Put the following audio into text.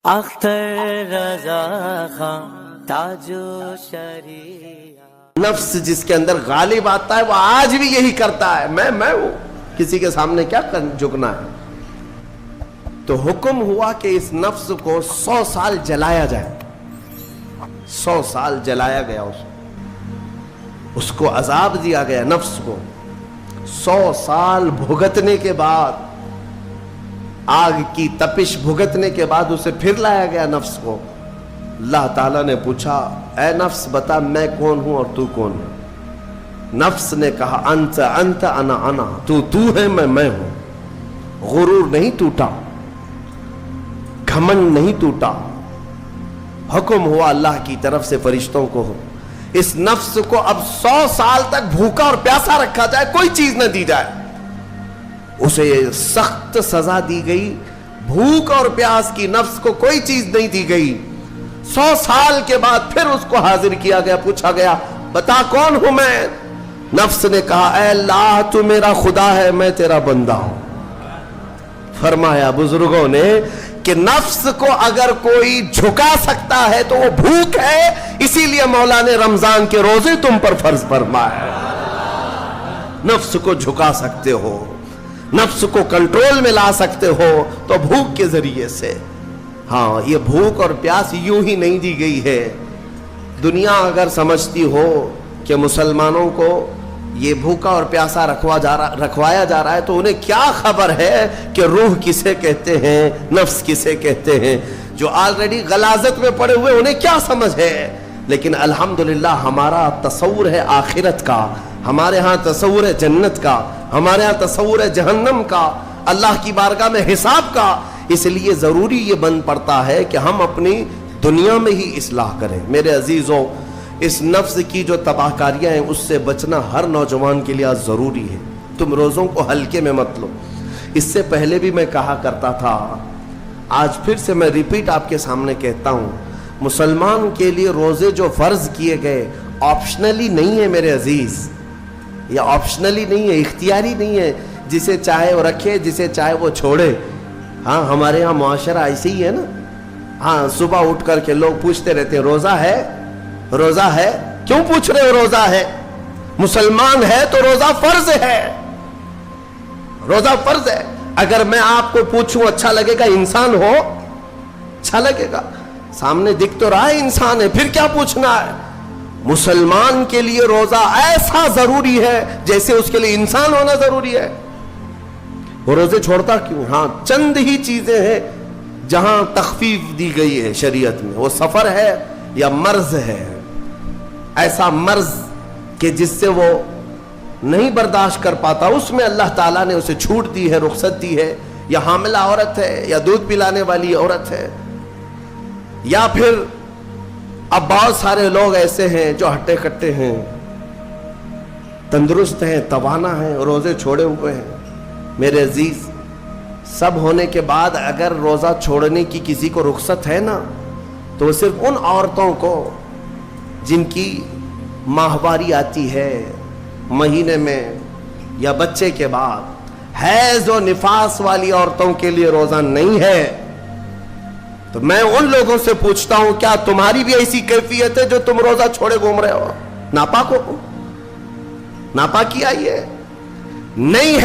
اختر رضا خان تاجو شریعہ، نفس جس کے اندر غالب آتا ہے وہ آج بھی یہی کرتا ہے، میں ہوں، کسی کے سامنے کیا جھکنا ہے۔ تو حکم ہوا کہ اس نفس کو 100 سال جلایا جائے۔ 100 سال جلایا گیا، اس کو عذاب دیا گیا نفس کو۔ 100 سال بھگتنے کے بعد، آگ کی تپش بھگتنے کے بعد اسے پھر لایا گیا نفس کو۔ اللہ تعالیٰ نے پوچھا، اے نفس بتا میں کون ہوں اور تو کون ہے؟ نفس نے کہا انت انت انا انا، تو ہے میں ہوں۔ غرور نہیں ٹوٹا، گھمنڈ نہیں ٹوٹا۔ حکم ہوا اللہ کی طرف سے فرشتوں کو، اس نفس کو اب 100 سال تک بھوکا اور پیاسا رکھا جائے، کوئی چیز نہ دی جائے۔ اسے سخت سزا دی گئی، بھوک اور پیاس کی نفس کو کوئی چیز نہیں دی گئی۔ 100 سال کے بعد پھر اس کو حاضر کیا گیا، پوچھا گیا بتا کون ہوں میں؟ نفس نے کہا اے اللہ تو میرا خدا ہے، میں تیرا بندہ ہوں۔ فرمایا بزرگوں نے کہ نفس کو اگر کوئی جھکا سکتا ہے تو وہ بھوک ہے، اسی لیے مولا نے رمضان کے روزے تم پر فرض فرمایا۔ نفس کو جھکا سکتے ہو، نفس کو کنٹرول میں لا سکتے ہو تو بھوک کے ذریعے سے۔ ہاں، یہ بھوک اور پیاس یوں ہی نہیں دی گئی ہے۔ دنیا اگر سمجھتی ہو کہ مسلمانوں کو یہ بھوکا اور پیاسا رکھوایا جا رہا ہے تو انہیں کیا خبر ہے کہ روح کسے کہتے ہیں، نفس کسے کہتے ہیں؟ جو آلریڈی غلاظت میں پڑے ہوئے انہیں کیا سمجھ ہے؟ لیکن الحمدللہ ہمارا تصور ہے آخرت کا، ہمارے ہاں تصور ہے جنت کا، ہمارے ہاں تصور ہے جہنم کا، اللہ کی بارگاہ میں حساب کا۔ اس لیے ضروری یہ بن پڑتا ہے کہ ہم اپنی دنیا میں ہی اصلاح کریں۔ میرے عزیزوں، اس نفس کی جو تباہ کاریاں ہیں اس سے بچنا ہر نوجوان کے لیے ضروری ہے۔ تم روزوں کو ہلکے میں مت لو۔ اس سے پہلے بھی میں کہا کرتا تھا، آج پھر سے میں ریپیٹ آپ کے سامنے کہتا ہوں، مسلمان کے لیے روزے جو فرض کیے گئے آپشنلی نہیں ہے میرے عزیز، یہ آپشنلی نہیں ہے، اختیاری نہیں ہے، جسے چاہے وہ رکھے، جسے چاہے وہ چھوڑے۔ ہاں، ہمارے ہاں معاشرہ ایسے ہی ہے نا۔ ہاں، صبح اٹھ کر کے لوگ پوچھتے رہتے ہیں روزہ ہے، روزہ ہے؟ کیوں پوچھ رہے ہو روزہ ہے؟ مسلمان ہے تو روزہ فرض ہے، روزہ فرض ہے۔ اگر میں آپ کو پوچھوں اچھا لگے گا؟ انسان ہو اچھا لگے گا، سامنے دکھ تو رہا ہے انسان ہے، پھر کیا پوچھنا ہے؟ مسلمان کے لیے روزہ ایسا ضروری ہے جیسے اس کے لیے انسان ہونا ضروری ہے۔ وہ روزے چھوڑتا کیوں؟ ہاں، چند ہی چیزیں ہیں جہاں تخفیف دی گئی ہے شریعت میں، وہ سفر ہے یا مرض ہے، ایسا مرض کہ جس سے وہ نہیں برداشت کر پاتا، اس میں اللہ تعالیٰ نے اسے چھوٹ دی ہے، رخصت دی ہے۔ یا حاملہ عورت ہے، یا دودھ پلانے والی عورت ہے، یا پھر اب بہت سارے لوگ ایسے ہیں جو ہٹے کٹے ہیں، تندرست ہیں، توانا ہیں، روزے چھوڑے ہوئے ہیں۔ میرے عزیز، سب ہونے کے بعد اگر روزہ چھوڑنے کی کسی کو رخصت ہے نا تو وہ صرف ان عورتوں کو جن کی ماہواری آتی ہے مہینے میں یا بچے کے بعد، حیض و نفاس والی عورتوں کے لیے روزہ نہیں ہے۔ تو میں ان لوگوں سے پوچھتا ہوں، کیا تمہاری بھی ایسی کیفیت ہے جو تم روزہ چھوڑے گھوم رہے ہو؟ ناپاک ہو؟ ناپاکی آئی ہے؟ نہیں